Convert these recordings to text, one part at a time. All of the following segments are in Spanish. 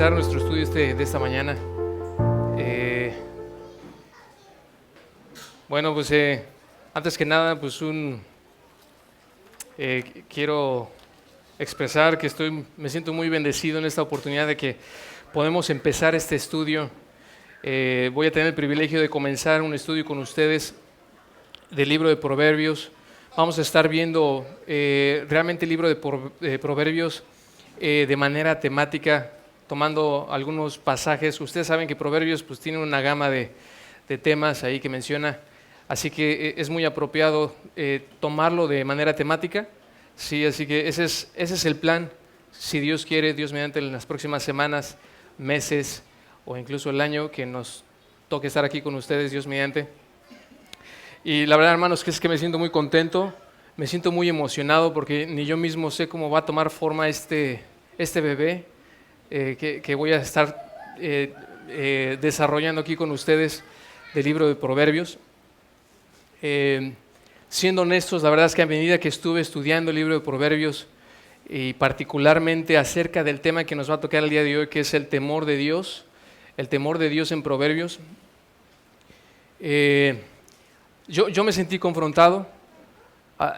empezar nuestro estudio de esta mañana. Bueno, pues antes que nada, pues quiero expresar que me siento muy bendecido en esta oportunidad de que podemos empezar este estudio. Voy a tener el privilegio de comenzar un estudio con ustedes del libro de Proverbios. Vamos a estar viendo realmente el libro de Proverbios de manera temática, tomando algunos pasajes. Ustedes saben que Proverbios pues tiene una gama de temas ahí que menciona, así que es muy apropiado tomarlo de manera temática. Sí, así que ese es el plan. Si Dios quiere, Dios mediante, en las próximas semanas, meses o incluso el año que nos toque estar aquí con ustedes, Dios mediante. Y la verdad, hermanos, que es que me siento muy contento, me siento muy emocionado porque ni yo mismo sé cómo va a tomar forma este bebé que voy a estar desarrollando aquí con ustedes del libro de Proverbios. Siendo honestos, la verdad es que a medida que estuve estudiando el libro de Proverbios y particularmente acerca del tema que nos va a tocar el día de hoy, que es el temor de Dios en Proverbios, yo me sentí confrontado.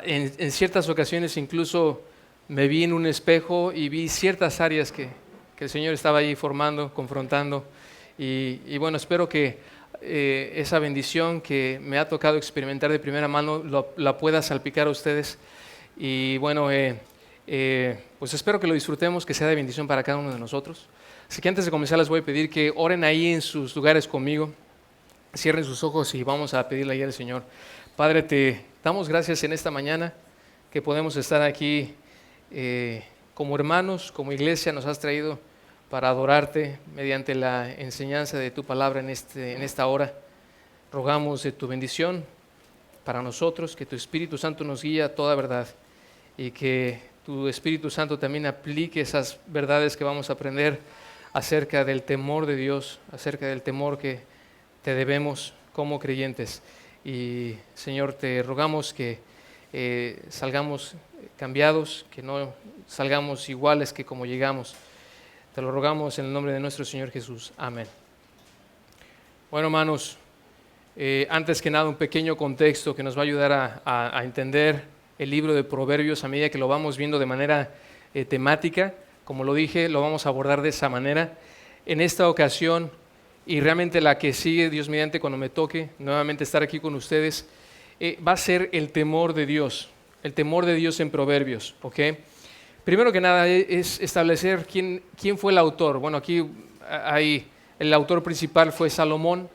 En ciertas ocasiones incluso me vi en un espejo y vi ciertas áreas que el Señor estaba ahí formando, confrontando. Y bueno, espero que esa bendición que me ha tocado experimentar de primera mano la pueda salpicar a ustedes. Y bueno, pues espero que lo disfrutemos, que sea de bendición para cada uno de nosotros. Así que antes de comenzar les voy a pedir que oren ahí en sus lugares conmigo. Cierren sus ojos y vamos a pedirle ahí al Señor. Padre, te damos gracias en esta mañana que podemos estar aquí como hermanos, como iglesia. Nos has traído para adorarte mediante la enseñanza de tu palabra en esta hora. Rogamos de tu bendición para nosotros, que tu Espíritu Santo nos guíe a toda verdad y que tu Espíritu Santo también aplique esas verdades que vamos a aprender acerca del temor de Dios, acerca del temor que te debemos como creyentes. Y Señor, te rogamos que salgamos cambiados, que no salgamos iguales que como llegamos. Te lo rogamos en el nombre de nuestro Señor Jesús. Amén. Bueno, hermanos, antes que nada un pequeño contexto que nos va a ayudar a entender el libro de Proverbios a medida que lo vamos viendo de manera temática. Como lo dije, lo vamos a abordar de esa manera. En esta ocasión, y realmente la que sigue, Dios mediante, cuando me toque nuevamente estar aquí con ustedes, va a ser el temor de Dios en Proverbios, ¿ok? Primero que nada es establecer quién fue el autor. Bueno, aquí el autor principal fue Salomón,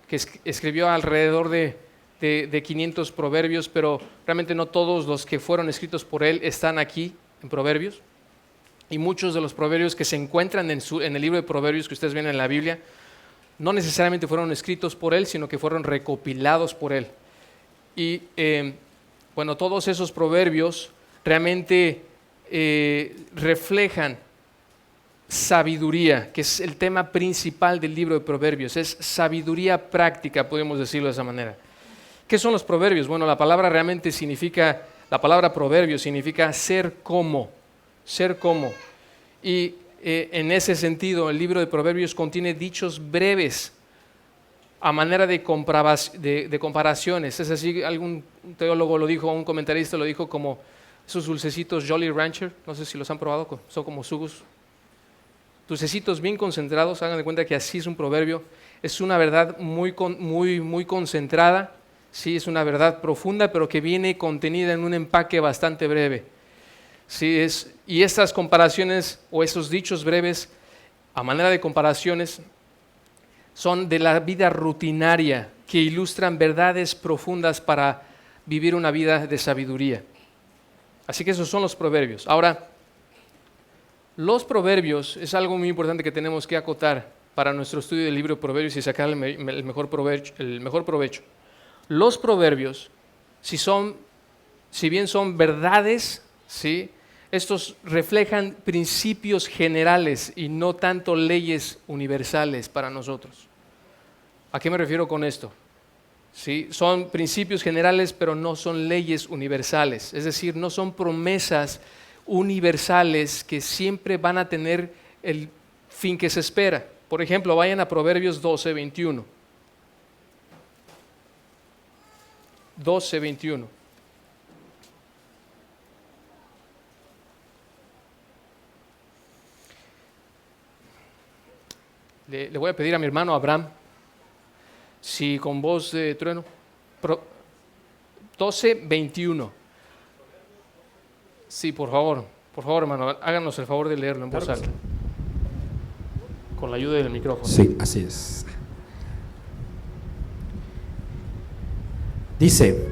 que escribió alrededor de 500 proverbios, pero realmente no todos los que fueron escritos por él están aquí en Proverbios. Y muchos de los proverbios que se encuentran en el libro de Proverbios que ustedes ven en la Biblia, no necesariamente fueron escritos por él, sino que fueron recopilados por él. Y bueno, todos esos proverbios realmente reflejan sabiduría, que es el tema principal del libro de Proverbios. Es sabiduría práctica, podemos decirlo de esa manera. ¿Qué son los proverbios? Bueno, la palabra proverbio significa ser como. Y en ese sentido, el libro de Proverbios contiene dichos breves a manera de comparaciones. Es así, algún teólogo lo dijo, un comentarista lo dijo como esos dulcecitos Jolly Rancher, no sé si los han probado, son como sugus. Dulcecitos bien concentrados, hagan de cuenta que así es un proverbio. Es una verdad muy concentrada, sí, es una verdad profunda, pero que viene contenida en un empaque bastante breve. Sí, y estas comparaciones o esos dichos breves, a manera de comparaciones, son de la vida rutinaria que ilustran verdades profundas para vivir una vida de sabiduría. Así que esos son los proverbios. Ahora, los proverbios es algo muy importante que tenemos que acotar para nuestro estudio del libro de Proverbios y sacar el mejor provecho. Los proverbios, si bien son verdades, ¿sí?, estos reflejan principios generales y no tanto leyes universales para nosotros. ¿A qué me refiero con esto? ¿Sí? Son principios generales, pero no son leyes universales. Es decir, no son promesas universales que siempre van a tener el fin que se espera. Por ejemplo, vayan a Proverbios 12:21. 12:21. Le voy a pedir a mi hermano Abraham, si con voz de trueno, 12:21. Sí, por favor, hermano, háganos el favor de leerlo en voz alta, con la ayuda del micrófono. Sí, así es. Dice,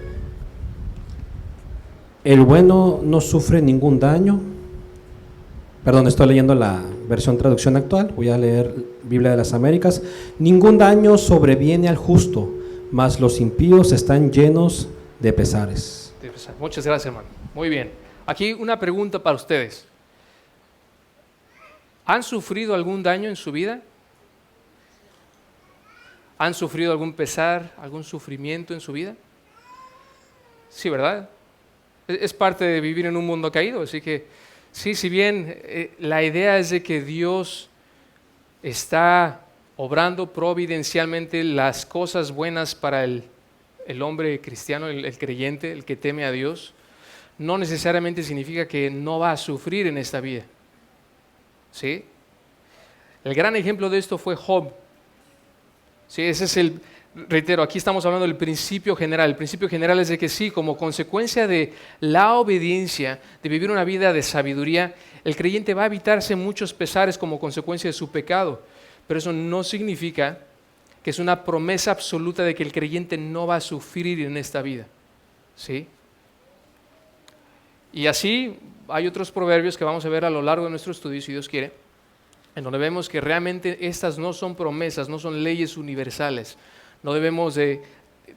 el bueno no sufre ningún daño. Perdón, estoy leyendo la versión traducción actual, voy a leer Biblia de las Américas. Ningún daño sobreviene al justo, mas los impíos están llenos de pesares. Muchas gracias, hermano. Muy bien. Aquí una pregunta para ustedes. ¿Han sufrido algún daño en su vida? ¿Han sufrido algún pesar, algún sufrimiento en su vida? Sí, ¿verdad? Es parte de vivir en un mundo caído, así que sí, si bien la idea es de que Dios está obrando providencialmente las cosas buenas para el hombre cristiano, el creyente, el que teme a Dios, no necesariamente significa que no va a sufrir en esta vida. ¿Sí? El gran ejemplo de esto fue Job. Sí, ese es reitero, aquí estamos hablando del principio general. El principio general es de que sí, como consecuencia de la obediencia, de vivir una vida de sabiduría, el creyente va a evitarse muchos pesares como consecuencia de su pecado. Pero eso no significa que es una promesa absoluta de que el creyente no va a sufrir en esta vida. ¿Sí? Y así hay otros proverbios que vamos a ver a lo largo de nuestro estudio, si Dios quiere, en donde vemos que realmente estas no son promesas, no son leyes universales. No debemos de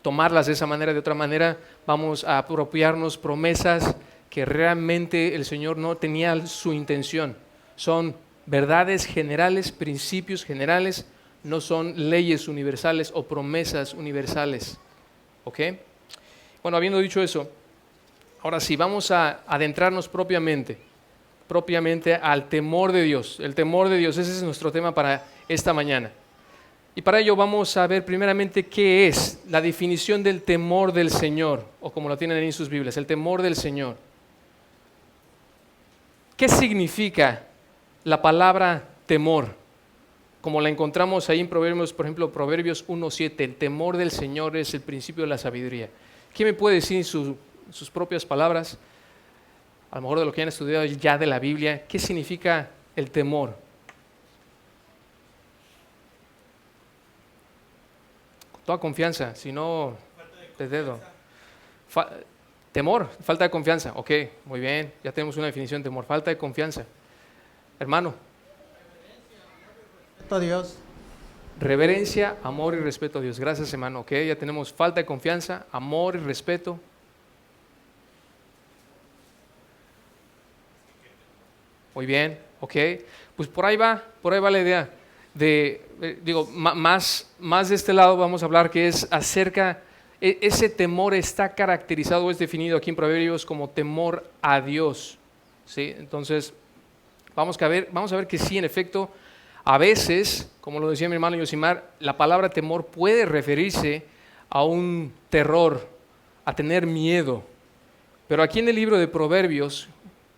tomarlas de esa manera, de otra manera vamos a apropiarnos promesas que realmente el Señor no tenía su intención. Son verdades generales, principios generales, no son leyes universales o promesas universales. ¿Ok? Bueno, habiendo dicho eso, ahora sí, vamos a adentrarnos propiamente al temor de Dios. El temor de Dios, ese es nuestro tema para esta mañana. Y para ello vamos a ver primeramente qué es la definición del temor del Señor, o como lo tienen en sus Biblias, el temor del Señor. ¿Qué significa la palabra temor? Como la encontramos ahí en Proverbios, por ejemplo, Proverbios 1:7, el temor del Señor es el principio de la sabiduría. ¿Quién me puede decir en sus propias palabras, a lo mejor de lo que han estudiado ya de la Biblia, qué significa el temor? Con toda confianza, si no, de dedo. Temor, falta de confianza. Ok, muy bien, ya tenemos una definición de temor, falta de confianza. Hermano. Respeto a Dios. Reverencia, amor y respeto a Dios. Gracias, hermano. Ok, ya tenemos falta de confianza, amor y respeto. Muy bien, ok. Pues por ahí va la idea de, más de este lado vamos a hablar que es acerca, ese temor está caracterizado, es definido aquí en Proverbios como temor a Dios. ¿Sí? Entonces, vamos a ver que sí, en efecto, a veces, como lo decía mi hermano Yosimar, la palabra temor puede referirse a un terror, a tener miedo. Pero aquí en el libro de Proverbios,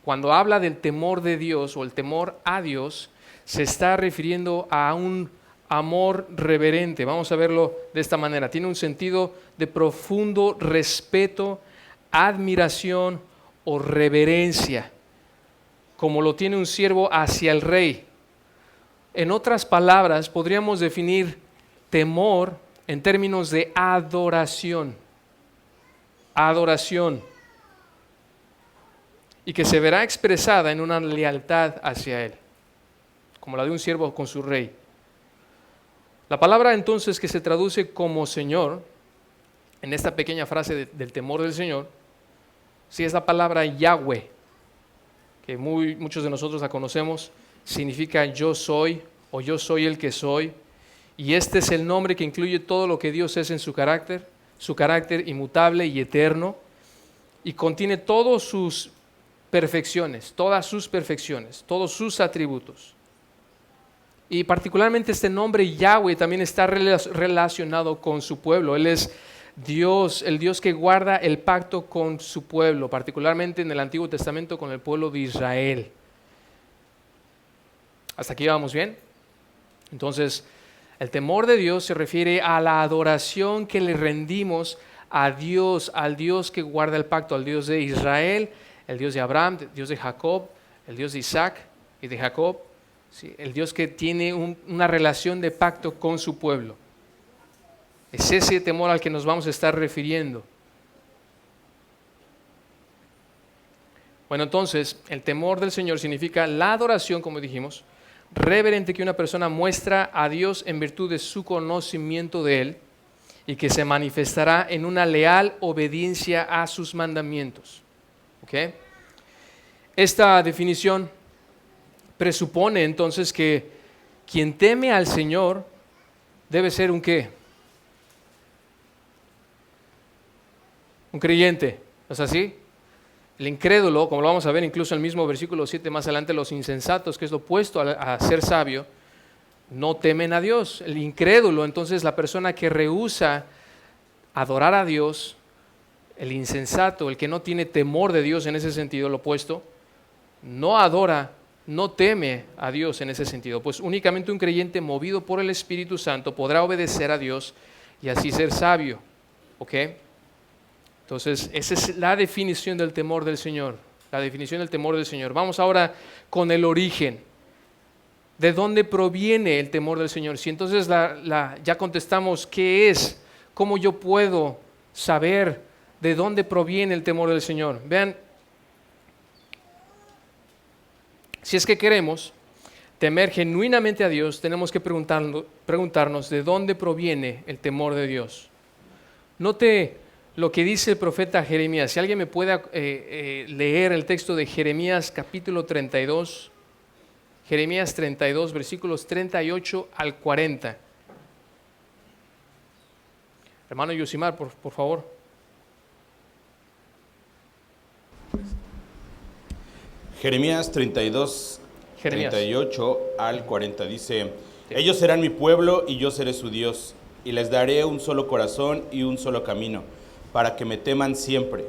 cuando habla del temor de Dios o el temor a Dios, se está refiriendo a un amor reverente. Vamos a verlo de esta manera. Tiene un sentido de profundo respeto, admiración o reverencia, como lo tiene un siervo hacia el rey. En otras palabras, podríamos definir temor en términos de adoración. Adoración. Y que se verá expresada en una lealtad hacia Él, como la de un siervo con su rey. La palabra entonces que se traduce como Señor, en esta pequeña frase del temor del Señor, sí es la palabra Yahweh, que muchos de nosotros la conocemos, significa yo soy o yo soy el que soy, y este es el nombre que incluye todo lo que Dios es en su carácter inmutable y eterno, y contiene todos sus perfecciones, todas sus perfecciones, todos sus atributos. Y particularmente este nombre Yahweh también está relacionado con su pueblo. Él es Dios, el Dios que guarda el pacto con su pueblo, particularmente en el Antiguo Testamento con el pueblo de Israel. ¿Hasta aquí vamos bien? Entonces, el temor de Dios se refiere a la adoración que le rendimos a Dios, al Dios que guarda el pacto, al Dios de Israel, el Dios de Abraham, el Dios de Jacob, el Dios de Isaac y de Jacob, ¿sí? El Dios que tiene una relación de pacto con su pueblo. Es ese temor al que nos vamos a estar refiriendo. Bueno, entonces, el temor del Señor significa la adoración, como dijimos, reverente que una persona muestra a Dios en virtud de su conocimiento de Él y que se manifestará en una leal obediencia a sus mandamientos. ¿Okay? Esta definición presupone entonces que quien teme al Señor debe ser un ¿qué? Un creyente, ¿no es así? El incrédulo, como lo vamos a ver incluso en el mismo versículo 7 más adelante, los insensatos, que es lo opuesto a ser sabio, no temen a Dios. El incrédulo, entonces la persona que rehúsa adorar a Dios, el insensato, el que no tiene temor de Dios en ese sentido, lo opuesto, no adora, no teme a Dios en ese sentido. Pues únicamente un creyente movido por el Espíritu Santo podrá obedecer a Dios y así ser sabio. ¿Ok? Entonces, esa es la definición del temor del Señor, la definición del temor del Señor. Vamos ahora con el origen. ¿De dónde proviene el temor del Señor? Si entonces ya contestamos qué es, cómo yo puedo saber de dónde proviene el temor del Señor. Vean, si es que queremos temer genuinamente a Dios, tenemos que preguntarnos de dónde proviene el temor de Dios. Note lo que dice el profeta Jeremías. Si alguien me puede leer el texto de Jeremías capítulo 32, Jeremías 32, versículos 38 al 40. Hermano Yosimar, por favor. Jeremías 32, 38 al 40 dice: Ellos serán mi pueblo y yo seré su Dios, y les daré un solo corazón y un solo camino, para que me teman siempre,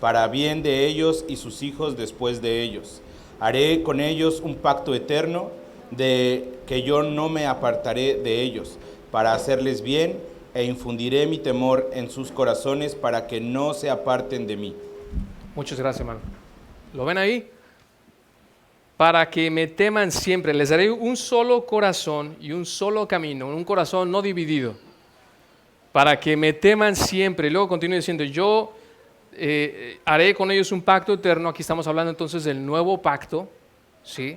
para bien de ellos y sus hijos después de ellos. Haré con ellos un pacto eterno, de que yo no me apartaré de ellos, para hacerles bien, e infundiré mi temor en sus corazones, para que no se aparten de mí. Muchas gracias, hermano. ¿Lo ven ahí? Para que me teman siempre, les daré un solo corazón y un solo camino, un corazón no dividido, para que me teman siempre. Y luego continúa diciendo, yo haré con ellos un pacto eterno. Aquí estamos hablando entonces del nuevo pacto, ¿sí?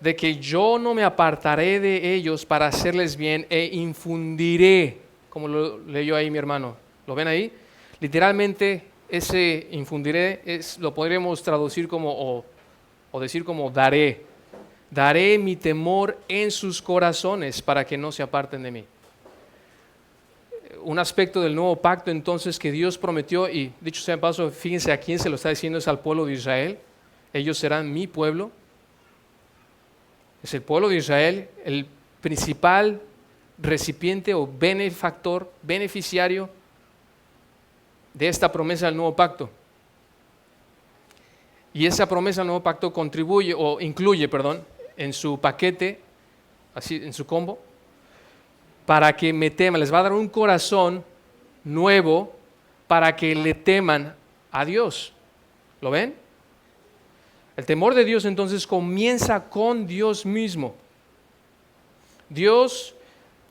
De que yo no me apartaré de ellos para hacerles bien, e infundiré, como lo leyó ahí mi hermano. ¿Lo ven ahí? Literalmente ese infundiré lo podríamos traducir como o decir como daré. Daré mi temor en sus corazones para que no se aparten de mí. Un aspecto del nuevo pacto entonces que Dios prometió, y dicho sea de paso, fíjense a quién se lo está diciendo, es al pueblo de Israel. Ellos serán mi pueblo. Es el pueblo de Israel el principal recipiente o benefactor, beneficiario de esta promesa del nuevo pacto. Y esa promesa del nuevo pacto incluye en su paquete, así en su combo, para que me teman. Les va a dar un corazón nuevo para que le teman a Dios. ¿Lo ven? El temor de Dios entonces comienza con Dios mismo. Dios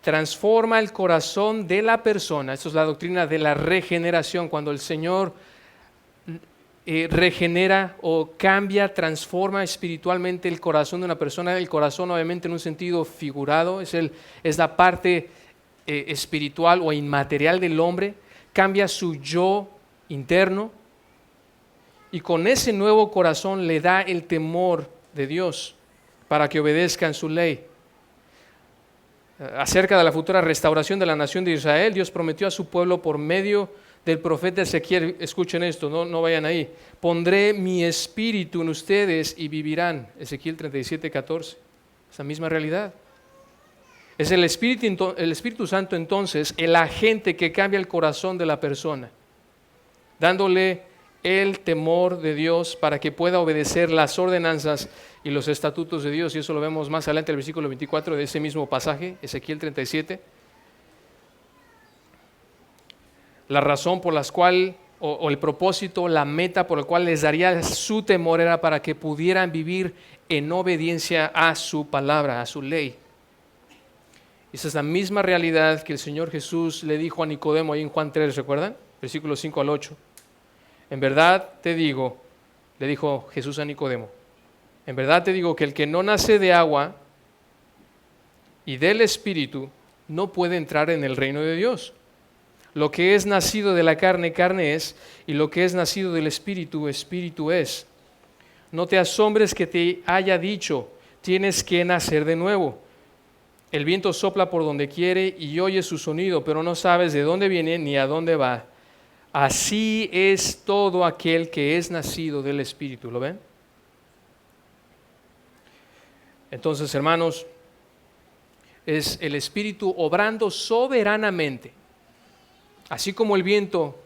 transforma el corazón de la persona. Esto es la doctrina de la regeneración. Cuando el Señor regenera o cambia, transforma espiritualmente el corazón de una persona. El corazón obviamente en un sentido figurado, es la parte espiritual o inmaterial del hombre. Cambia su yo interno y con ese nuevo corazón le da el temor de Dios para que obedezcan su ley. Acerca de la futura restauración de la nación de Israel, Dios prometió a su pueblo por medio del profeta Ezequiel, escuchen esto, no vayan ahí, pondré mi espíritu en ustedes y vivirán. Ezequiel 37:14, esa misma realidad. Es el Espíritu Santo entonces el agente que cambia el corazón de la persona, dándole el temor de Dios para que pueda obedecer las ordenanzas y los estatutos de Dios. Y eso lo vemos más adelante en el versículo 24 de ese mismo pasaje, Ezequiel 37. La razón por la cual, o el propósito, la meta por la cual les daría su temor era para que pudieran vivir en obediencia a su palabra, a su ley. Esa es la misma realidad que el Señor Jesús le dijo a Nicodemo ahí en Juan 3, ¿recuerdan? Versículos 5 al 8. En verdad te digo, le dijo Jesús a Nicodemo, en verdad te digo que el que no nace de agua y del Espíritu no puede entrar en el reino de Dios. Lo que es nacido de la carne, carne es, y lo que es nacido del Espíritu, Espíritu es. No te asombres que te haya dicho, tienes que nacer de nuevo. El viento sopla por donde quiere y oyes su sonido, pero no sabes de dónde viene ni a dónde va. Así es todo aquel que es nacido del Espíritu. ¿Lo ven? Entonces, hermanos, es el Espíritu obrando soberanamente. Así como el viento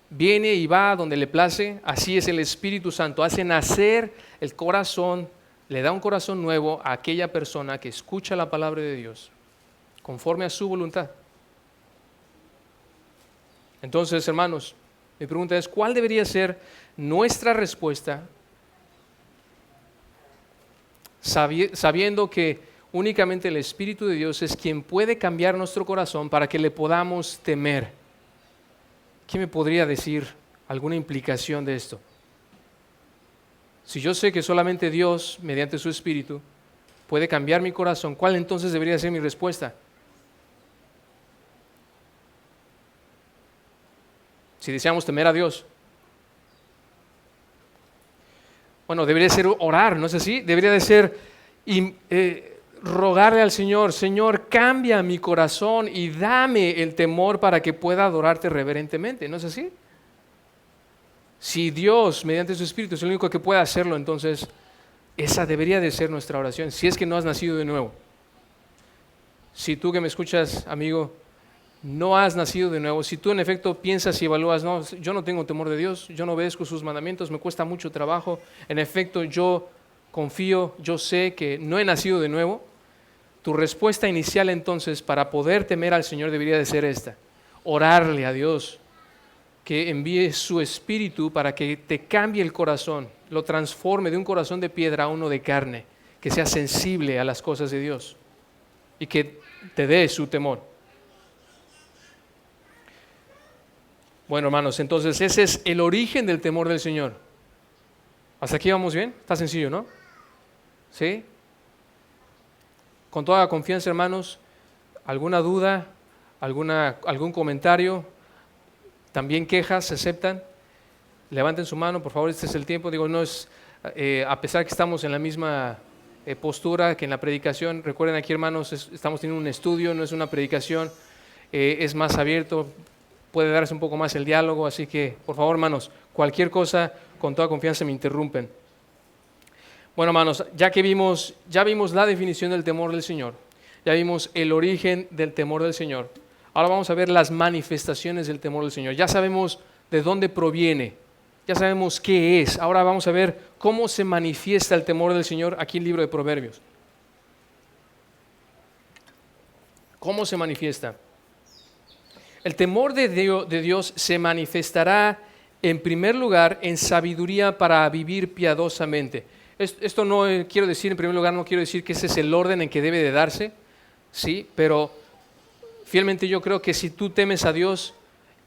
viene y va donde le place, así es el Espíritu Santo. Hace nacer el corazón, le da un corazón nuevo a aquella persona que escucha la palabra de Dios, conforme a su voluntad. Entonces, hermanos, mi pregunta es, ¿cuál debería ser nuestra respuesta sabiendo que únicamente el Espíritu de Dios es quien puede cambiar nuestro corazón para que le podamos temer? ¿Quién me podría decir alguna implicación de esto? Si yo sé que solamente Dios, mediante su Espíritu, puede cambiar mi corazón, ¿cuál entonces debería ser mi respuesta? Si deseamos temer a Dios. Bueno, debería ser orar, ¿no es así? Debería de ser rogarle al Señor, Señor, cambia mi corazón y dame el temor para que pueda adorarte reverentemente, ¿no es así? Si Dios, mediante su Espíritu, es el único que puede hacerlo, entonces esa debería de ser nuestra oración, si es que no has nacido de nuevo. Si tú que me escuchas, amigo, no has nacido de nuevo, si tú en efecto piensas y evalúas, no, yo no tengo temor de Dios, yo no obedezco sus mandamientos, me cuesta mucho trabajo, en efecto yo confío, yo sé que no he nacido de nuevo, tu respuesta inicial entonces para poder temer al Señor debería de ser esta: orarle a Dios que envíe su Espíritu para que te cambie el corazón, lo transforme de un corazón de piedra a uno de carne, que sea sensible a las cosas de Dios y que te dé su temor. Bueno, hermanos, entonces ese es el origen del temor del Señor. ¿Hasta aquí vamos bien? Está sencillo, ¿no? ¿Sí? Con toda confianza, hermanos, ¿alguna duda? ¿Algún comentario? ¿También quejas se aceptan? Levanten su mano, por favor, este es el tiempo. Digo, no es, a pesar que estamos en la misma postura que en la predicación, recuerden aquí, hermanos, estamos teniendo un estudio, no es una predicación, es más abierto, puede darse un poco más el diálogo, así que, por favor, hermanos, cualquier cosa, con toda confianza me interrumpen. Bueno, hermanos, ya vimos la definición del temor del Señor, ya vimos el origen del temor del Señor. Ahora vamos a ver las manifestaciones del temor del Señor. Ya sabemos de dónde proviene, ya sabemos qué es. Ahora vamos a ver cómo se manifiesta el temor del Señor aquí en el libro de Proverbios. ¿Cómo se manifiesta? El temor de Dios se manifestará en primer lugar en sabiduría para vivir piadosamente. Esto no quiero decir, en primer lugar, no quiero decir que ese es el orden en que debe de darse, sí, pero fielmente yo creo que si tú temes a Dios,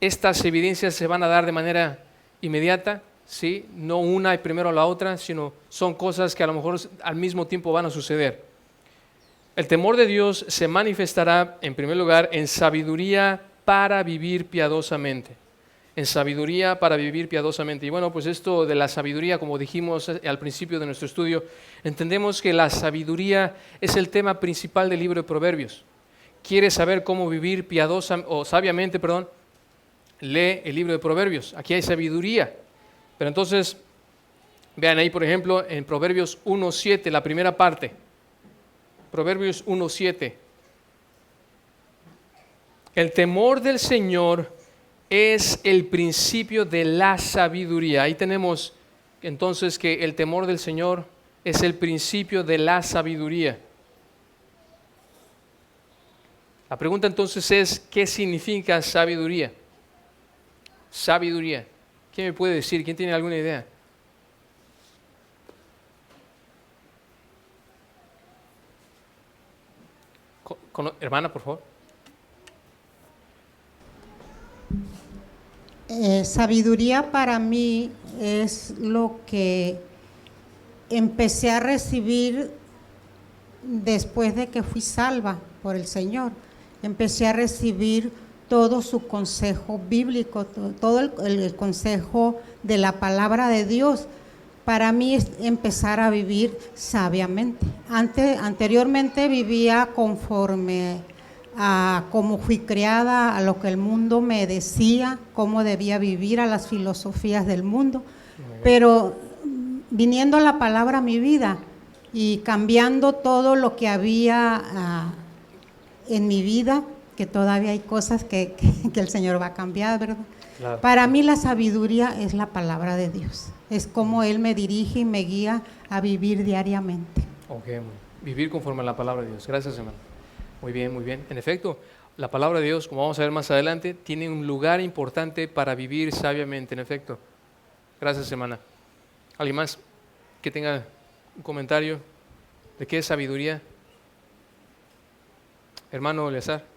estas evidencias se van a dar de manera inmediata, ¿sí? No una y primero la otra, sino son cosas que a lo mejor al mismo tiempo van a suceder. El temor de Dios se manifestará en primer lugar en sabiduría para vivir piadosamente. En sabiduría para vivir piadosamente. Y bueno, pues esto de la sabiduría, como dijimos al principio de nuestro estudio, entendemos que la sabiduría es el tema principal del libro de Proverbios. ¿Quieres saber cómo vivir sabiamente? Lee el libro de Proverbios. Aquí hay sabiduría. Pero entonces, vean ahí, por ejemplo, en Proverbios 1:7, la primera parte. Proverbios 1:7. El temor del Señor es el principio de la sabiduría. Ahí tenemos entonces que el temor del Señor es el principio de la sabiduría. La pregunta entonces es, ¿qué significa sabiduría? Sabiduría. ¿Quién me puede decir? ¿Quién tiene alguna idea? Hermana, por favor. Sabiduría para mí es lo que empecé a recibir después de que fui salva por el Señor. Empecé a recibir todo su consejo bíblico, todo el consejo de la palabra de Dios. Para mí es empezar a vivir sabiamente. Anteriormente vivía conforme a cómo fui criada, a lo que el mundo me decía, cómo debía vivir, a las filosofías del mundo. Pero viniendo la palabra a mi vida y cambiando todo lo que había en mi vida, que todavía hay cosas que el Señor va a cambiar, ¿verdad? Claro. Para mí la sabiduría es la palabra de Dios. Es como Él me dirige y me guía a vivir diariamente. Ok, vivir conforme a la palabra de Dios. Gracias, hermano. Muy bien, muy bien. En efecto, la palabra de Dios, como vamos a ver más adelante, tiene un lugar importante para vivir sabiamente, en efecto. Gracias, hermana. ¿Alguien más que tenga un comentario de qué es sabiduría? Hermano Eleazar.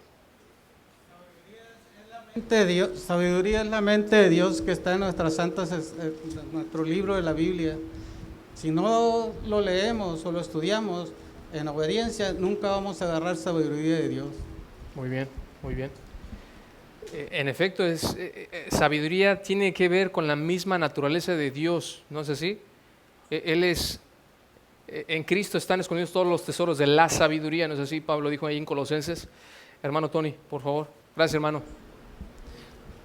Sabiduría es la mente de Dios que está en nuestras santas, nuestro libro de la Biblia. Si no lo leemos o lo estudiamos en obediencia, nunca vamos a agarrar sabiduría de Dios. Muy bien, muy bien. En efecto, sabiduría tiene que ver con la misma naturaleza de Dios, ¿no es así? Él es, en Cristo están escondidos todos los tesoros de la sabiduría, ¿no es así? Pablo dijo ahí en Colosenses. Hermano Tony, por favor. Gracias, hermano.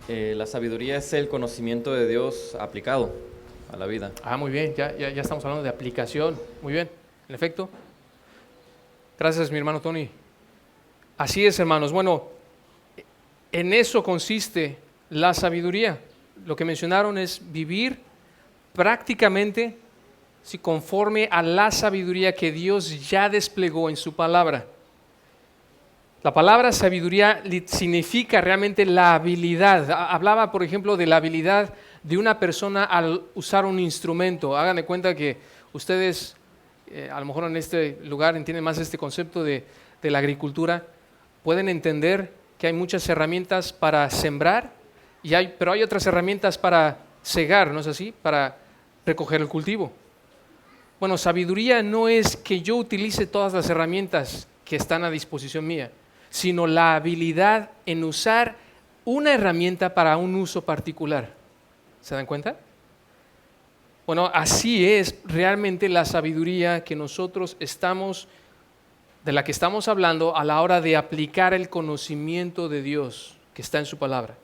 La sabiduría es el conocimiento de Dios aplicado a la vida. Muy bien, ya estamos hablando de aplicación. Muy bien, en efecto. Gracias, mi hermano Tony. Así es, hermanos. Bueno, en eso consiste la sabiduría. Lo que mencionaron es vivir prácticamente conforme a la sabiduría que Dios ya desplegó en su palabra. La palabra sabiduría significa realmente la habilidad. Hablaba, por ejemplo, de la habilidad de una persona al usar un instrumento. Hagan de cuenta que ustedes, a lo mejor en este lugar entienden más este concepto de la agricultura, pueden entender que hay muchas herramientas para sembrar, pero hay otras herramientas para cegar, ¿no es así? Para recoger el cultivo. Bueno, sabiduría no es que yo utilice todas las herramientas que están a disposición mía, sino la habilidad en usar una herramienta para un uso particular. ¿Se dan cuenta? Bueno, así es realmente la sabiduría de la que estamos hablando a la hora de aplicar el conocimiento de Dios que está en su palabra.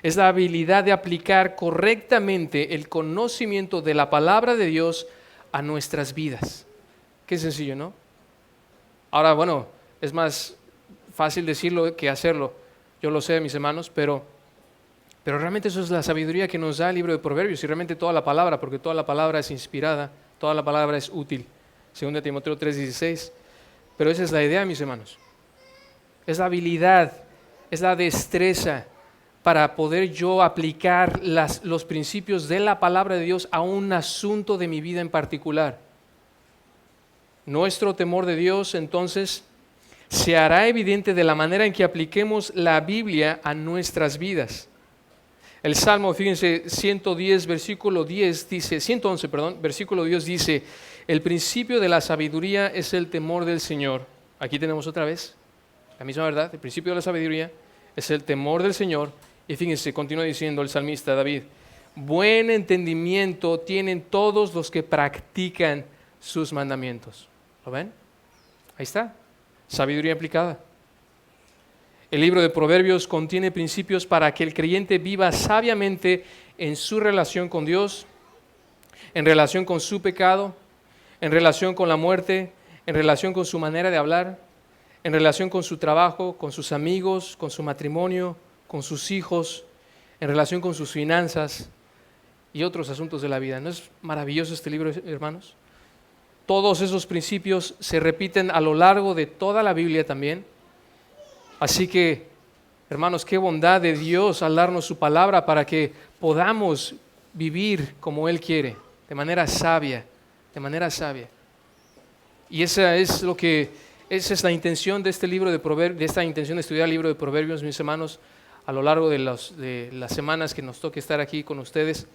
Es la habilidad de aplicar correctamente el conocimiento de la palabra de Dios a nuestras vidas. Qué sencillo, ¿no? Ahora, bueno, es más fácil decirlo que hacerlo. Yo lo sé, mis hermanos, pero realmente eso es la sabiduría que nos da el libro de Proverbios y realmente toda la palabra, porque toda la palabra es inspirada, toda la palabra es útil. 2 Timoteo 3:16. Pero esa es la idea, mis hermanos. Es la habilidad, es la destreza para poder yo aplicar los principios de la palabra de Dios a un asunto de mi vida en particular. Nuestro temor de Dios, entonces, se hará evidente de la manera en que apliquemos la Biblia a nuestras vidas. El Salmo, fíjense, 111, versículo 10 dice, el principio de la sabiduría es el temor del Señor. Aquí tenemos otra vez la misma verdad, el principio de la sabiduría es el temor del Señor. Y fíjense, continúa diciendo el salmista David, buen entendimiento tienen todos los que practican sus mandamientos. ¿Lo ven? Ahí está, sabiduría aplicada. El libro de Proverbios contiene principios para que el creyente viva sabiamente en su relación con Dios, en relación con su pecado, en relación con la muerte, en relación con su manera de hablar, en relación con su trabajo, con sus amigos, con su matrimonio, con sus hijos, en relación con sus finanzas y otros asuntos de la vida. ¿No es maravilloso este libro, hermanos? Todos esos principios se repiten a lo largo de toda la Biblia también. Así que, hermanos, qué bondad de Dios al darnos su palabra para que podamos vivir como Él quiere, de manera sabia, de manera sabia. Y esa es la intención de este libro de Proverbios, de esta intención de estudiar el libro de Proverbios, mis hermanos, a lo largo de las semanas que nos toque estar aquí con ustedes.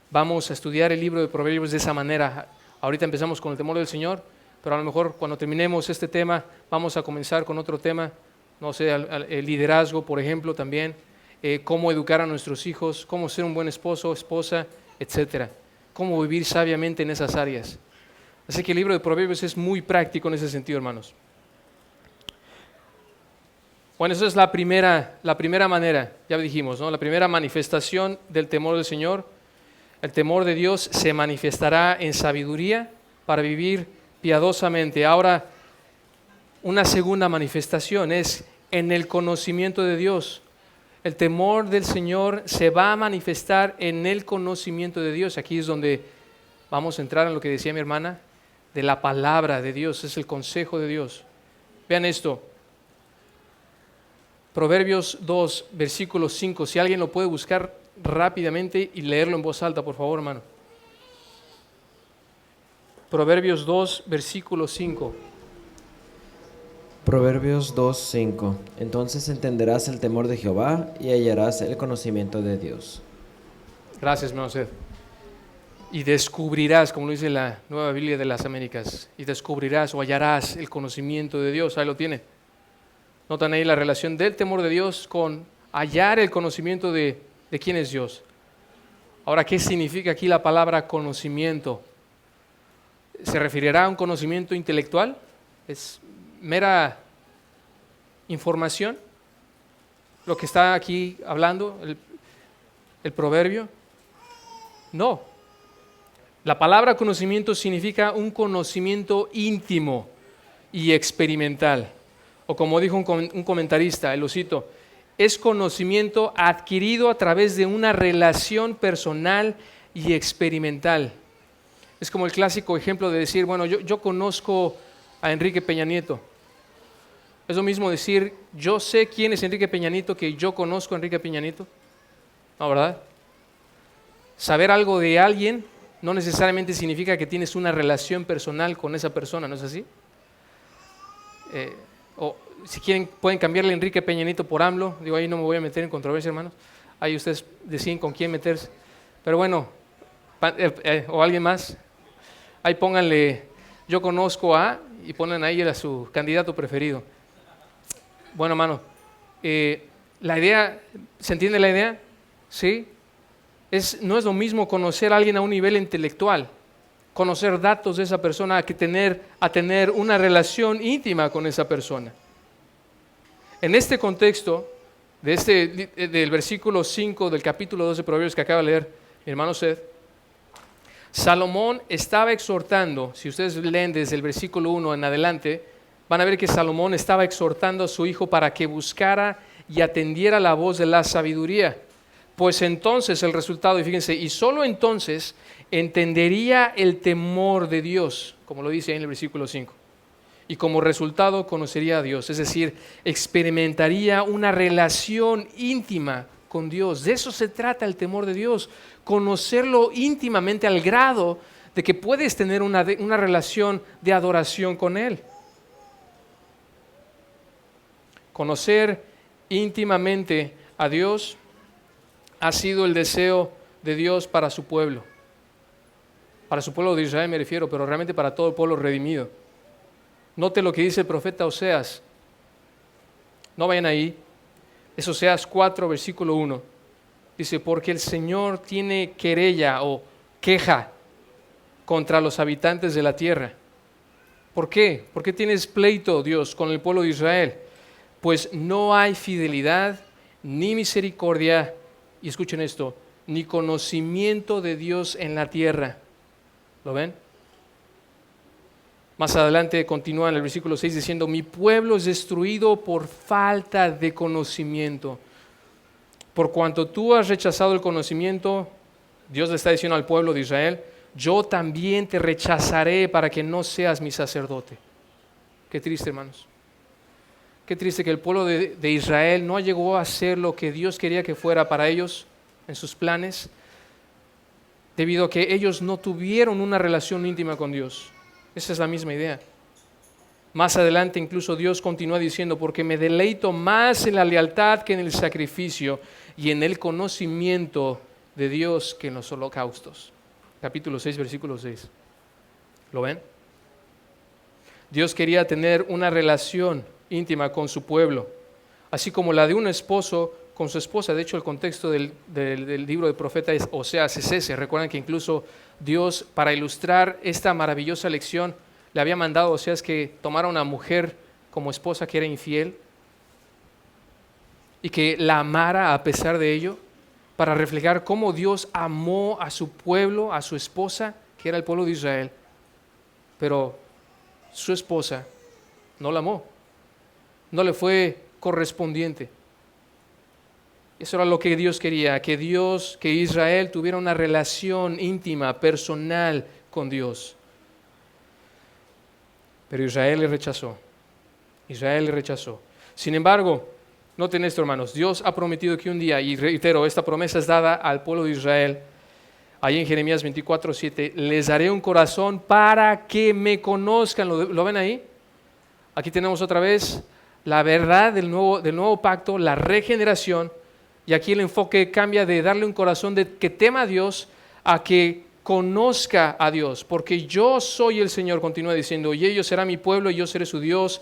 Vamos a estudiar el libro de Proverbios de esa manera. Ahorita empezamos con el temor del Señor, pero a lo mejor cuando terminemos este tema vamos a comenzar con otro tema, no sé, el liderazgo, por ejemplo, también, cómo educar a nuestros hijos, cómo ser un buen esposo, esposa, etcétera, cómo vivir sabiamente en esas áreas. Así que el libro de Proverbios es muy práctico en ese sentido, hermanos. Bueno, esa es la primera manera, ya dijimos, ¿no? La primera manifestación del temor del Señor. El temor de Dios se manifestará en sabiduría para vivir piadosamente. Ahora, una segunda manifestación es en el conocimiento de Dios. El temor del Señor se va a manifestar en el conocimiento de Dios. Aquí es donde vamos a entrar en lo que decía mi hermana, de la palabra de Dios, es el consejo de Dios. Vean esto. Proverbios 2, versículo 5. Si alguien lo puede buscar rápidamente y leerlo en voz alta, por favor, hermano. Proverbios 2, versículo 5. Proverbios 2:5. Entonces entenderás el temor de Jehová y hallarás el conocimiento de Dios. Gracias, hermano Seth. Y descubrirás, como lo dice la Nueva Biblia de las Américas, y descubrirás o hallarás el conocimiento de Dios. Ahí lo tiene. Notan ahí la relación del temor de Dios con hallar el conocimiento de quién es Dios. Ahora, ¿qué significa aquí la palabra conocimiento? ¿Se referirá a un conocimiento intelectual? ¿Es mera información lo que está aquí hablando el proverbio? No. La palabra conocimiento significa un conocimiento íntimo y experimental. O como dijo un comentarista, lo cito, es conocimiento adquirido a través de una relación personal y experimental. Es como el clásico ejemplo de decir, bueno, yo conozco a Enrique Peña Nieto. Es lo mismo decir, yo sé quién es Enrique Peña Nieto que yo conozco a Enrique Peña Nieto. No, ¿verdad? Saber algo de alguien no necesariamente significa que tienes una relación personal con esa persona, ¿no es así? O si quieren pueden cambiarle Enrique Peña Nieto por AMLO. Digo, ahí no me voy a meter en controversia, hermanos. Ahí ustedes deciden con quién meterse. Pero bueno, o alguien más, ahí pónganle, yo conozco a, y ponen ahí a su candidato preferido. Bueno, hermano, la idea, ¿se entiende la idea? ¿Sí? No es lo mismo conocer a alguien a un nivel intelectual, conocer datos de esa persona, que tener una relación íntima con esa persona. En este contexto, del versículo 5 del capítulo 2 de Proverbios que acaba de leer mi hermano Seth, Salomón estaba exhortando, si ustedes leen desde el versículo 1 en adelante, van a ver que Salomón estaba exhortando a su hijo para que buscara y atendiera la voz de la sabiduría. Pues entonces el resultado, y fíjense, y solo entonces entendería el temor de Dios, como lo dice ahí en el versículo 5. Y como resultado conocería a Dios, es decir, experimentaría una relación íntima con Dios. De eso se trata el temor de Dios, conocerlo íntimamente al grado de que puedes tener una relación de adoración con Él. Conocer íntimamente a Dios ha sido el deseo de Dios para su pueblo. Para su pueblo de Israel me refiero, pero realmente para todo el pueblo redimido. Note lo que dice el profeta Oseas. No vayan ahí. Es Oseas 4, versículo 1. Dice, porque el Señor tiene querella o queja contra los habitantes de la tierra. ¿Por qué? ¿Por qué tienes pleito, Dios, con el pueblo de Israel? Pues no hay fidelidad ni misericordia, y escuchen esto, ni conocimiento de Dios en la tierra. ¿Lo ven? Más adelante continúa en el versículo 6 diciendo, mi pueblo es destruido por falta de conocimiento. Por cuanto tú has rechazado el conocimiento, Dios le está diciendo al pueblo de Israel, yo también te rechazaré para que no seas mi sacerdote. Qué triste, hermanos. Qué triste que el pueblo de Israel no llegó a ser lo que Dios quería que fuera para ellos en sus planes, debido a que ellos no tuvieron una relación íntima con Dios. Esa es la misma idea. Más adelante incluso Dios continúa diciendo, porque me deleito más en la lealtad que en el sacrificio y en el conocimiento de Dios que en los holocaustos. Capítulo 6, versículo 6. ¿Lo ven? Dios quería tener una relación íntima con su pueblo, así como la de un esposo con su esposa. De hecho, el contexto del libro del profeta Oseas es ese. Recuerdan que incluso Dios, para ilustrar esta maravillosa lección, le había mandado a Oseas que tomara una mujer como esposa que era infiel y que la amara a pesar de ello, para reflejar cómo Dios amó a su pueblo, a su esposa, que era el pueblo de Israel, pero su esposa no la amó, no le fue correspondiente. Eso era lo que Dios quería, que Israel tuviera una relación íntima, personal con Dios. Pero Israel le rechazó. Sin embargo, noten esto, hermanos, Dios ha prometido que un día, y reitero, esta promesa es dada al pueblo de Israel, ahí en Jeremías 24:7, les daré un corazón para que me conozcan. ¿Lo ven ahí? Aquí tenemos otra vez la verdad del nuevo pacto, la regeneración, y aquí el enfoque cambia de darle un corazón que tema a Dios a que conozca a Dios, porque yo soy el Señor, continúa diciendo, y ellos serán mi pueblo y yo seré su Dios.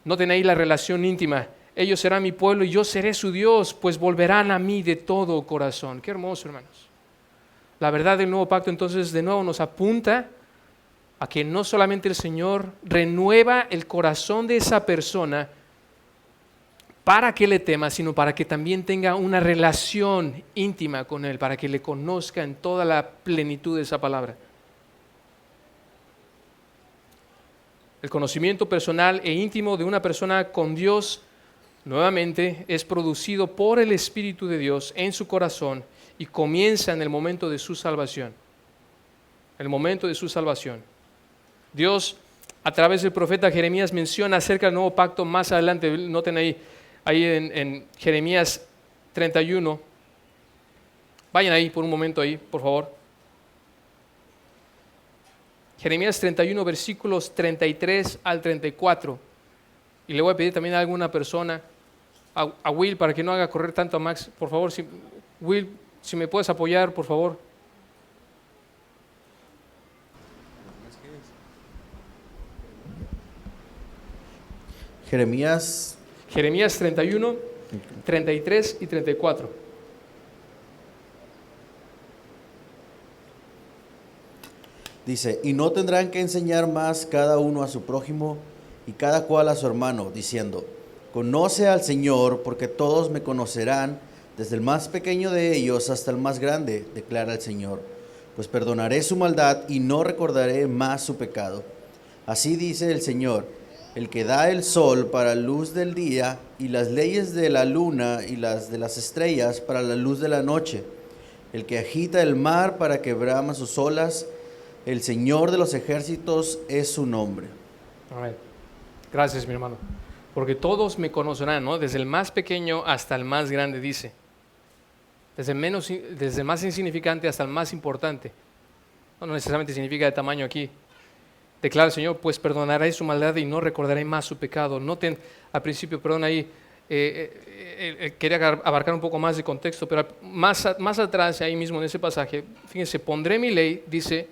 Noten ahí la relación íntima. Ellos serán mi pueblo y yo seré su Dios, pues volverán a mí de todo corazón. Qué hermoso, hermanos. La verdad del nuevo pacto entonces de nuevo nos apunta a que no solamente el Señor renueva el corazón de esa persona para que le tema, sino para que también tenga una relación íntima con Él, para que le conozca en toda la plenitud de esa palabra. El conocimiento personal e íntimo de una persona con Dios, nuevamente, es producido por el Espíritu de Dios en su corazón y comienza en el momento de su salvación. El momento de su salvación. Dios, a través del profeta Jeremías, menciona acerca del nuevo pacto más adelante. Noten ahí en Jeremías 31. Vayan ahí por un momento ahí, por favor. Jeremías 31, versículos 33 al 34. Y le voy a pedir también a alguna persona, a Will, para que no haga correr tanto a Max, por favor, Will, si me puedes apoyar, por favor. Jeremías 31, 33 y 34. dice, y no tendrán que enseñar más cada uno a su prójimo y cada cual a su hermano, diciendo, conoce al Señor, porque todos me conocerán, desde el más pequeño de ellos hasta el más grande, declara el Señor, pues perdonaré su maldad y no recordaré más su pecado. Así dice el Señor, el que da el sol para la luz del día y las leyes de la luna y las de las estrellas para la luz de la noche, el que agita el mar para que brama sus olas, el Señor de los ejércitos es su nombre. Amén. Gracias, mi hermano. Porque todos me conocerán, ¿no? Desde el más pequeño hasta el más grande, dice. Desde el más insignificante hasta el más importante. No necesariamente significa de tamaño aquí. Declara el Señor, pues perdonaré su maldad y no recordaré más su pecado. Noten al principio, perdón, ahí, quería abarcar un poco más de contexto, pero más atrás, ahí mismo en ese pasaje, fíjense, pondré mi ley, dice,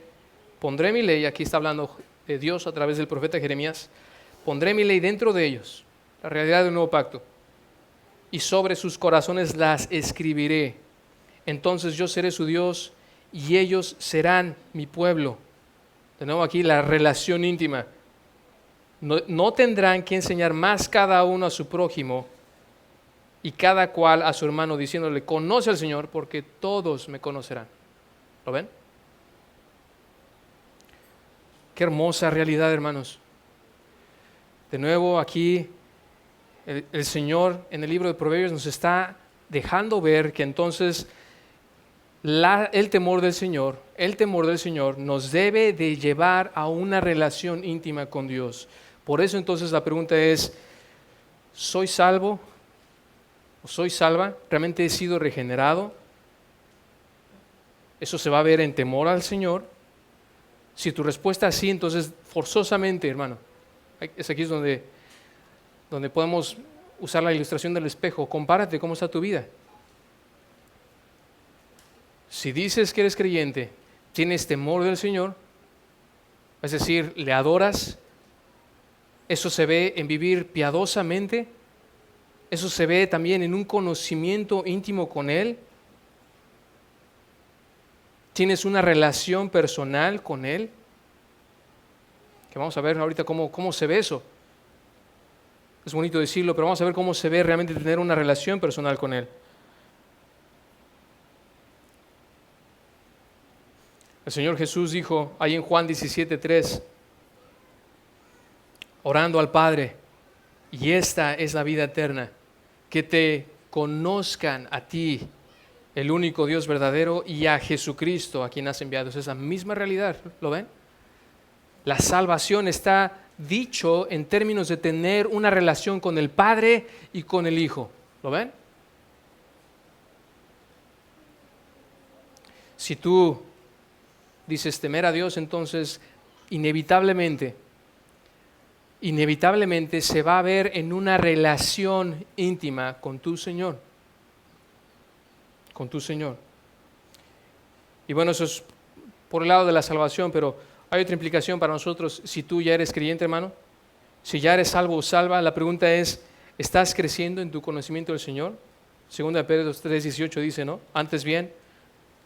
pondré mi ley, aquí está hablando de Dios a través del profeta Jeremías, pondré mi ley dentro de ellos, la realidad del nuevo pacto, y sobre sus corazones las escribiré. Entonces yo seré su Dios y ellos serán mi pueblo. De nuevo aquí la relación íntima. No tendrán que enseñar más cada uno a su prójimo y cada cual a su hermano, diciéndole, conoce al Señor, porque todos me conocerán. ¿Lo ven? Qué hermosa realidad, hermanos. De nuevo, aquí el Señor en el libro de Proverbios nos está dejando ver que entonces el temor del Señor nos debe de llevar a una relación íntima con Dios. Por eso entonces la pregunta es, ¿soy salvo o soy salva? ¿Realmente he sido regenerado? Eso se va a ver en temor al Señor. Si tu respuesta es sí, entonces forzosamente, hermano, es aquí donde podemos usar la ilustración del espejo. Compárate cómo está tu vida. Si dices que eres creyente, tienes temor del Señor, es decir, le adoras, eso se ve en vivir piadosamente, eso se ve también en un conocimiento íntimo con Él, tienes una relación personal con Él, que vamos a ver ahorita cómo se ve eso. Es bonito decirlo, pero vamos a ver cómo se ve realmente tener una relación personal con Él. El Señor Jesús dijo ahí en Juan 17:3, orando al Padre, y esta es la vida eterna, que te conozcan a ti, el único Dios verdadero, y a Jesucristo, a quien has enviado. Es esa misma realidad, ¿lo ven? La salvación está dicho en términos de tener una relación con el Padre y con el Hijo, ¿lo ven? Si tú dices temer a Dios, entonces inevitablemente se va a ver en una relación íntima con tu Señor. Con tu Señor. Y bueno, eso es por el lado de la salvación, pero hay otra implicación para nosotros. Si tú ya eres creyente, hermano, si ya eres salvo o salva, la pregunta es, ¿estás creciendo en tu conocimiento del Señor? 2 Pedro 3:18 dice, ¿no? Antes bien,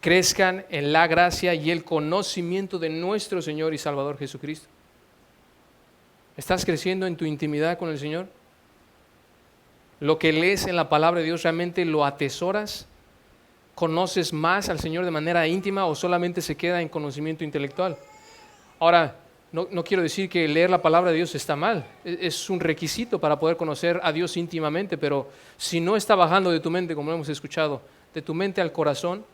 crezcan en la gracia y el conocimiento de nuestro Señor y Salvador Jesucristo. ¿Estás creciendo en tu intimidad con el Señor? ¿Lo que lees en la palabra de Dios realmente lo atesoras? ¿Conoces más al Señor de manera íntima o solamente se queda en conocimiento intelectual? Ahora, no quiero decir que leer la palabra de Dios está mal. Es un requisito para poder conocer a Dios íntimamente, pero si no está bajando de tu mente, como hemos escuchado, de tu mente al corazón,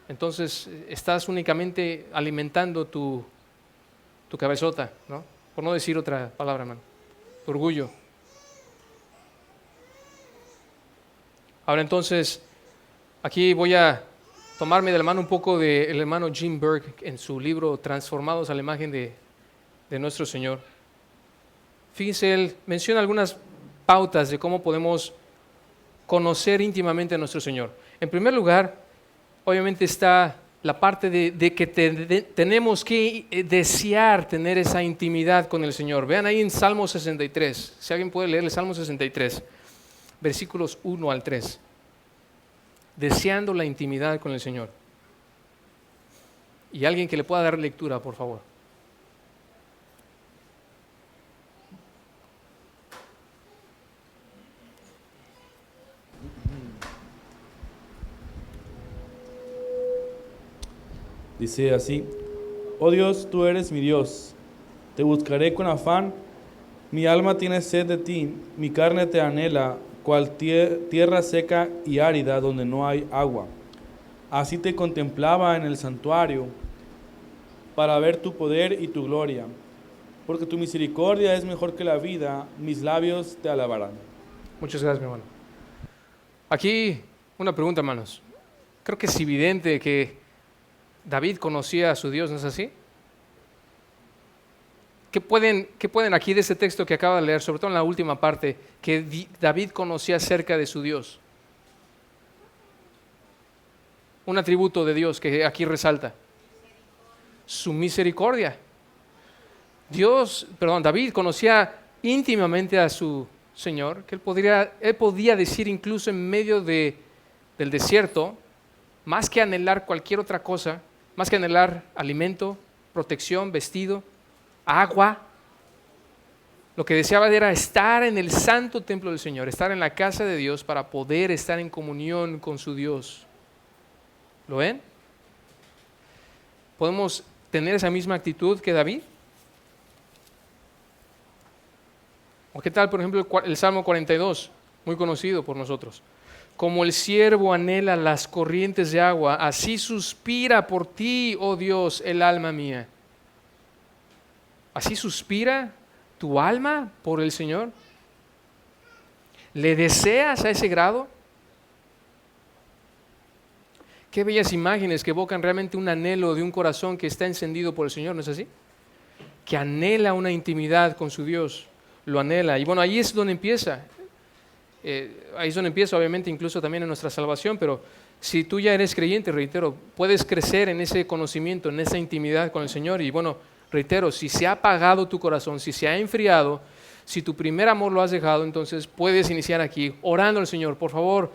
entonces estás únicamente alimentando tu cabezota, ¿no? Por no decir otra palabra, hermano. Tu orgullo. Ahora entonces, aquí voy a tomarme de la mano un poco del hermano Jim Berg en su libro Transformados a la imagen de nuestro Señor. Fíjense, él menciona algunas pautas de cómo podemos conocer íntimamente a nuestro Señor. En primer lugar, obviamente está la parte de que tenemos que desear tener esa intimidad con el Señor. Vean ahí en Salmo 63, si alguien puede leer el Salmo 63, versículos 1 al 3. Deseando la intimidad con el Señor. Y alguien que le pueda dar lectura, por favor. Dice así: oh Dios, tú eres mi Dios, te buscaré con afán, mi alma tiene sed de ti, mi carne te anhela, cual tierra seca y árida donde no hay agua. Así te contemplaba en el santuario, para ver tu poder y tu gloria, porque tu misericordia es mejor que la vida, mis labios te alabarán. Muchas gracias, mi hermano. Aquí una pregunta, hermanos. Creo que es evidente que David conocía a su Dios, ¿no es así? ¿Qué pueden aquí de este texto que acaba de leer, sobre todo en la última parte, que David conocía acerca de su Dios? Un atributo de Dios que aquí resalta. Su misericordia. David conocía íntimamente a su Señor, que él podía decir incluso en medio del desierto, más que anhelar cualquier otra cosa, más que anhelar alimento, protección, vestido, agua, lo que deseaba era estar en el santo templo del Señor, estar en la casa de Dios para poder estar en comunión con su Dios. ¿Lo ven? ¿Podemos tener esa misma actitud que David? ¿O qué tal, por ejemplo, el Salmo 42, muy conocido por nosotros? Como el ciervo anhela las corrientes de agua, así suspira por ti, oh Dios, el alma mía. ¿Así suspira tu alma por el Señor? ¿Le deseas a ese grado? Qué bellas imágenes que evocan realmente un anhelo de un corazón que está encendido por el Señor, ¿no es así? Que anhela una intimidad con su Dios, lo anhela. Y bueno, ahí es donde empieza. Ahí es donde empieza, obviamente, incluso también en nuestra salvación, pero si tú ya eres creyente, reitero, puedes crecer en ese conocimiento, en esa intimidad con el Señor. Y bueno, reitero, si se ha apagado tu corazón, si se ha enfriado, si tu primer amor lo has dejado, entonces puedes iniciar aquí orando al Señor. Por favor,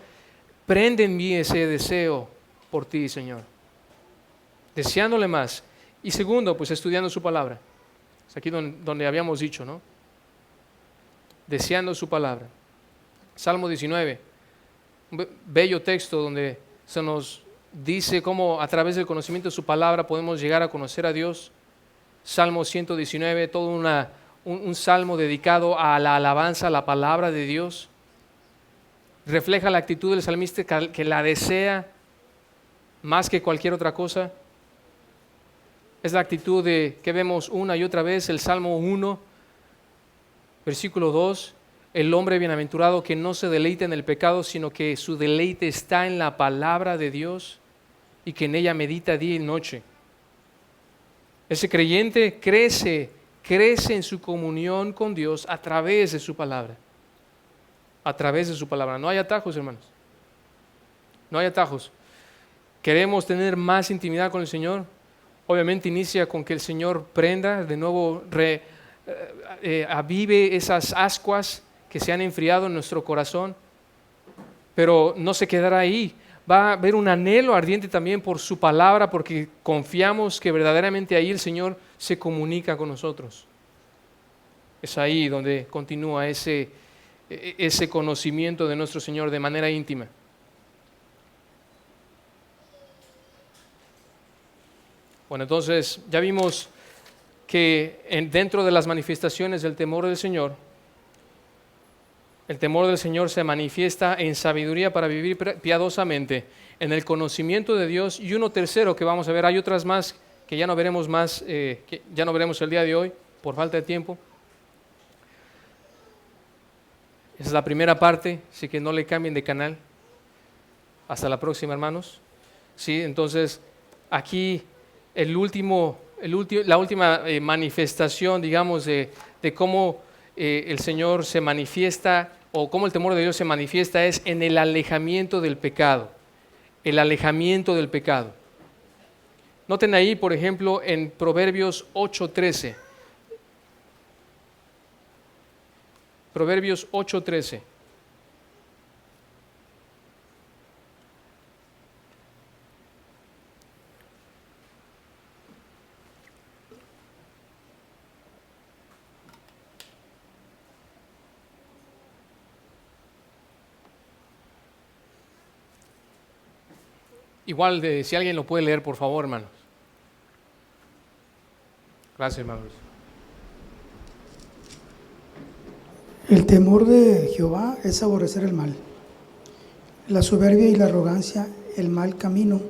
prende en mí ese deseo por ti, Señor. Deseándole más. Y segundo, pues estudiando su palabra. Es aquí donde habíamos dicho, ¿no? Deseando su palabra. Salmo 19, un bello texto donde se nos dice cómo a través del conocimiento de su palabra podemos llegar a conocer a Dios. Salmo 119, todo un salmo dedicado a la alabanza, a la palabra de Dios. Refleja la actitud del salmista que la desea más que cualquier otra cosa. Es la actitud que vemos una y otra vez, el Salmo 1, versículo 2. El hombre bienaventurado que no se deleita en el pecado, sino que su deleite está en la palabra de Dios y que en ella medita día y noche. Ese creyente crece en su comunión con Dios a través de su palabra. A través de su palabra. No hay atajos, hermanos. No hay atajos. Queremos tener más intimidad con el Señor. Obviamente inicia con que el Señor prenda, de nuevo avive esas ascuas que se han enfriado en nuestro corazón, pero no se quedará ahí. Va a haber un anhelo ardiente también por su palabra, porque confiamos que verdaderamente ahí el Señor se comunica con nosotros. Es ahí donde continúa ese conocimiento de nuestro Señor de manera íntima. Bueno, entonces ya vimos que dentro de las manifestaciones del temor del Señor, el temor del Señor se manifiesta en sabiduría para vivir piadosamente, en el conocimiento de Dios, y uno tercero que vamos a ver, hay otras más que ya no veremos que ya no veremos el día de hoy por falta de tiempo. Esa es la primera parte, así que no le cambien de canal. Hasta la próxima, hermanos. Sí, entonces aquí la última manifestación, digamos, de cómo el Señor se manifiesta, o cómo el temor de Dios se manifiesta, es en el alejamiento del pecado. El alejamiento del pecado. Noten ahí, por ejemplo, en Proverbios 8:13. Proverbios 8:13. Igual, si alguien lo puede leer, por favor, hermanos. Gracias, hermanos. El temor de Jehová es aborrecer el mal, la soberbia y la arrogancia, el mal camino,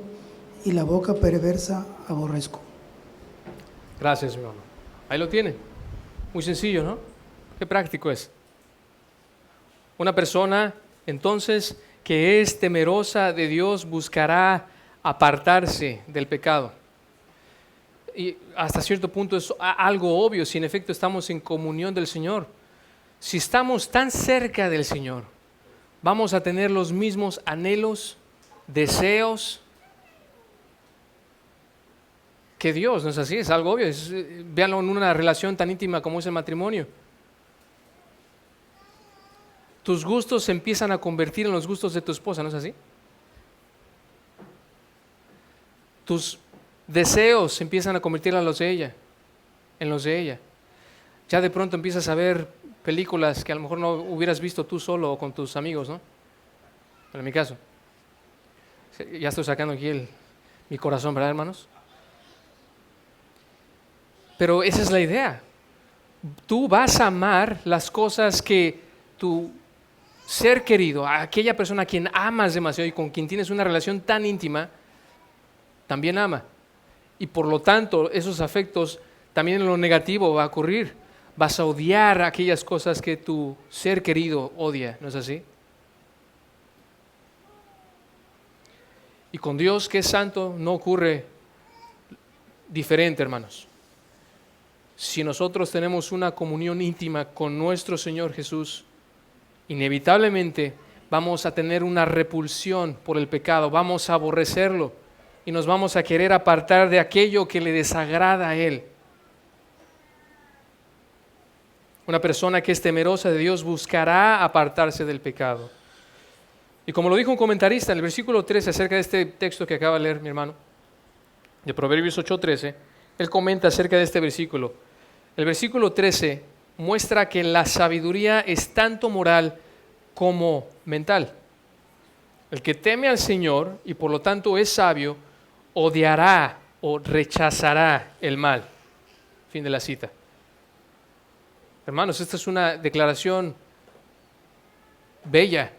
y la boca perversa aborrezco. Gracias, hermano. Ahí lo tienen. Muy sencillo, ¿no? Qué práctico es. Una persona, entonces, que es temerosa de Dios buscará apartarse del pecado. Y hasta cierto punto es algo obvio si en efecto estamos en comunión del Señor. Si estamos tan cerca del Señor, vamos a tener los mismos anhelos, deseos que Dios, ¿no es así? Es algo obvio. Véanlo en una relación tan íntima como es el matrimonio. Tus gustos se empiezan a convertir en los gustos de tu esposa, ¿no es así? Tus deseos se empiezan a convertir en los de ella. Ya de pronto empiezas a ver películas que a lo mejor no hubieras visto tú solo o con tus amigos, ¿no? Pero en mi caso. Ya estoy sacando aquí mi corazón, ¿verdad, hermanos? Pero esa es la idea. tú vas a amar las cosas que tu ser querido, a aquella persona a quien amas demasiado y con quien tienes una relación tan íntima, también ama. Y por lo tanto, esos afectos también en lo negativo va a ocurrir. Vas a odiar aquellas cosas que tu ser querido odia, ¿no es así? Y con Dios, que es santo, no ocurre diferente, hermanos. Si nosotros tenemos una comunión íntima con nuestro Señor Jesús, inevitablemente vamos a tener una repulsión por el pecado, vamos a aborrecerlo y nos vamos a querer apartar de aquello que le desagrada a Él. Una persona que es temerosa de Dios buscará apartarse del pecado. Y como lo dijo un comentarista en el versículo 13 acerca de este texto que acaba de leer mi hermano, de Proverbios 8:13, él comenta acerca de este versículo. El versículo 13 muestra que la sabiduría es tanto moral como mental. El que teme al Señor y por lo tanto es sabio, odiará o rechazará el mal. Fin de la cita. Hermanos, esta es una declaración bella.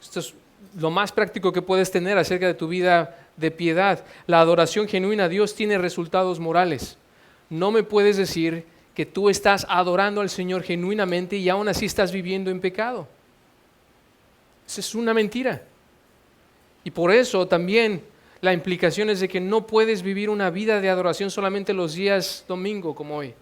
Esto es lo más práctico que puedes tener acerca de tu vida de piedad. La adoración genuina a Dios tiene resultados morales. No me puedes decir que tú estás adorando al Señor genuinamente y aún así estás viviendo en pecado. Esa es una mentira. Y por eso también la implicación es de que no puedes vivir una vida de adoración solamente los días domingo como hoy.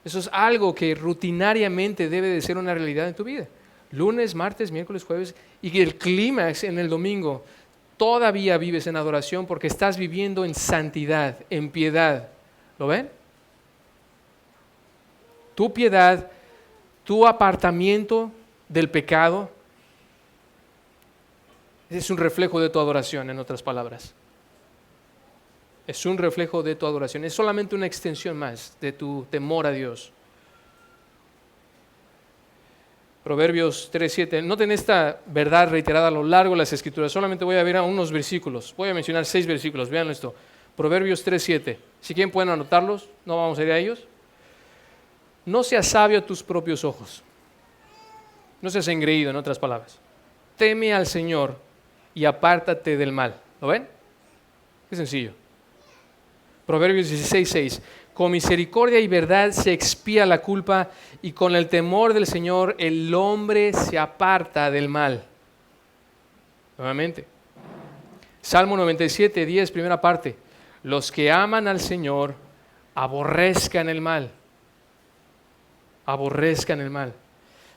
Eso es algo que rutinariamente debe de ser una realidad en tu vida. Lunes, martes, miércoles, jueves, y el clímax en el domingo, todavía vives en adoración porque estás viviendo en santidad, en piedad. ¿Lo ven? Tu piedad, tu apartamiento del pecado, es un reflejo de tu adoración, en otras palabras. Es un reflejo de tu adoración. Es solamente una extensión más de tu temor a Dios. Proverbios 3:7. Noten esta verdad reiterada a lo largo de las Escrituras. Solamente voy a ver a unos versículos. Voy a mencionar 6 versículos. Vean esto. Proverbios 3:7. Si quieren pueden anotarlos. No vamos a ir a ellos. No seas sabio a tus propios ojos. No seas engreído, en otras palabras. Teme al Señor y apártate del mal. ¿Lo ven? Qué sencillo. Proverbios 16:6. Con misericordia y verdad se expía la culpa y con el temor del Señor el hombre se aparta del mal. Nuevamente. Salmo 97:10, primera parte. Los que aman al Señor aborrezcan el mal. Aborrezcan el mal.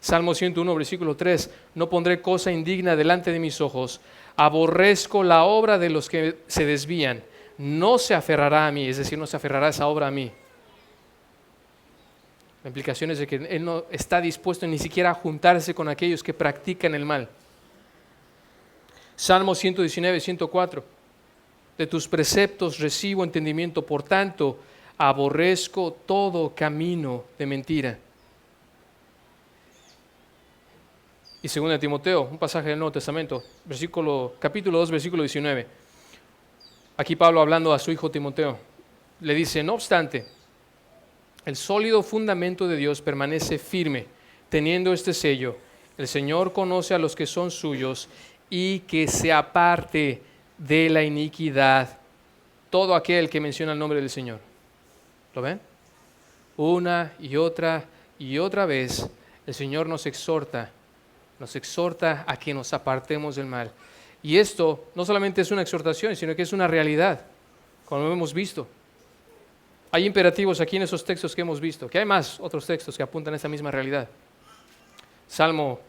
Salmo 101, versículo 3. No pondré cosa indigna delante de mis ojos. Aborrezco la obra de los que se desvían. No se aferrará a mí, es decir, no se aferrará esa obra a mí. La implicación es de que Él no está dispuesto ni siquiera a juntarse con aquellos que practican el mal. Salmo 119, 104. De tus preceptos recibo entendimiento, por tanto, aborrezco todo camino de mentira. Y 2 Timoteo, un pasaje del Nuevo Testamento, capítulo 2, versículo 19. Aquí Pablo hablando a su hijo Timoteo, le dice, no obstante, el sólido fundamento de Dios permanece firme, teniendo este sello, el Señor conoce a los que son suyos y que se aparte de la iniquidad todo aquel que menciona el nombre del Señor. ¿Lo ven? Una y otra vez el Señor nos exhorta a que nos apartemos del mal. Y esto no solamente es una exhortación, sino que es una realidad, como lo hemos visto. Hay imperativos aquí en esos textos que hemos visto, que hay más otros textos que apuntan a esta misma realidad. Salmo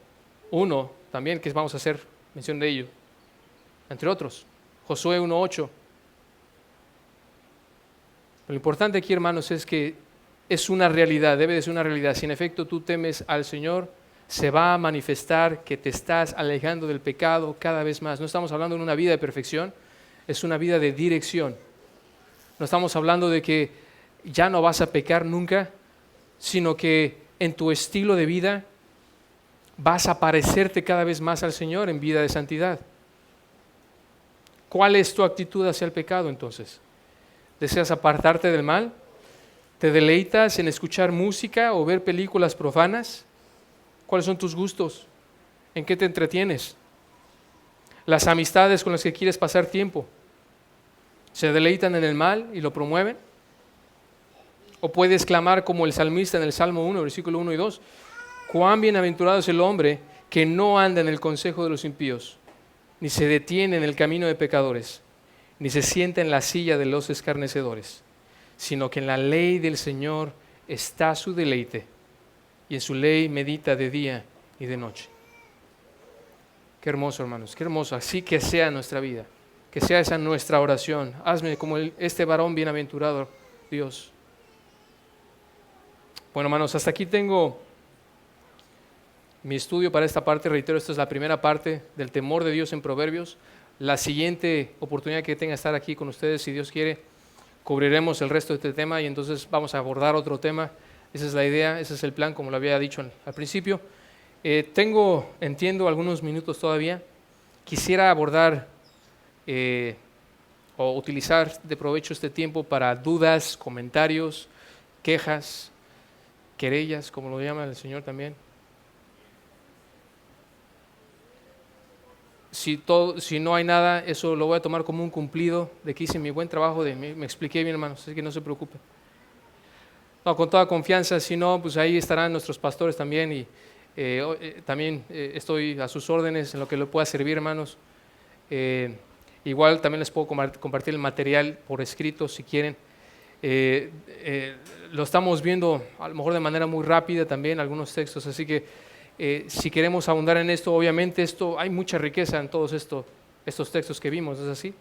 1 también, que vamos a hacer mención de ello, entre otros. Josué 1:8. Lo importante aquí, hermanos, es que es una realidad, debe de ser una realidad. Si en efecto tú temes al Señor, se va a manifestar que te estás alejando del pecado cada vez más. No estamos hablando de una vida de perfección, es una vida de dirección. No estamos hablando de que ya no vas a pecar nunca, sino que en tu estilo de vida vas a parecerte cada vez más al Señor en vida de santidad. ¿Cuál es tu actitud hacia el pecado entonces? ¿Deseas apartarte del mal? ¿Te deleitas en escuchar música o ver películas profanas? ¿Cuáles son tus gustos? ¿En qué te entretienes? ¿Las amistades con las que quieres pasar tiempo se deleitan en el mal y lo promueven? ¿O puedes clamar como el salmista en el Salmo 1, versículo 1 y 2? Cuán bienaventurado es el hombre que no anda en el consejo de los impíos, ni se detiene en el camino de pecadores, ni se sienta en la silla de los escarnecedores, sino que en la ley del Señor está su deleite, y en su ley medita de día y de noche. Qué hermoso, hermanos, qué hermoso. Así que sea nuestra vida, que sea esa nuestra oración. Hazme como este varón bienaventurado, Dios. Bueno, hermanos, hasta aquí tengo mi estudio para esta parte. Reitero, esta es la primera parte del temor de Dios en Proverbios. La siguiente oportunidad que tenga de estar aquí con ustedes, si Dios quiere, cubriremos el resto de este tema y entonces vamos a abordar otro tema. Esa es la idea, ese es el plan, como lo había dicho al principio. Entiendo algunos minutos todavía. Quisiera abordar o utilizar de provecho este tiempo para dudas, comentarios, quejas, querellas, como lo llama el Señor también. Si no hay nada, eso lo voy a tomar como un cumplido de que hice mi buen trabajo, me expliqué bien, hermanos, así que no se preocupen. No, con toda confianza, si no, pues ahí estarán nuestros pastores también y también estoy a sus órdenes en lo que le pueda servir, hermanos. Igual también les puedo compartir el material por escrito si quieren. Lo estamos viendo a lo mejor de manera muy rápida también, algunos textos, así que si queremos abundar en esto, obviamente hay mucha riqueza en todos estos textos que vimos, ¿es así?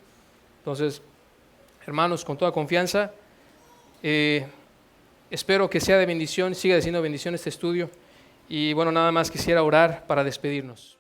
Entonces, hermanos, con toda confianza, espero que sea de bendición, siga siendo bendición este estudio. Y bueno, nada más quisiera orar para despedirnos.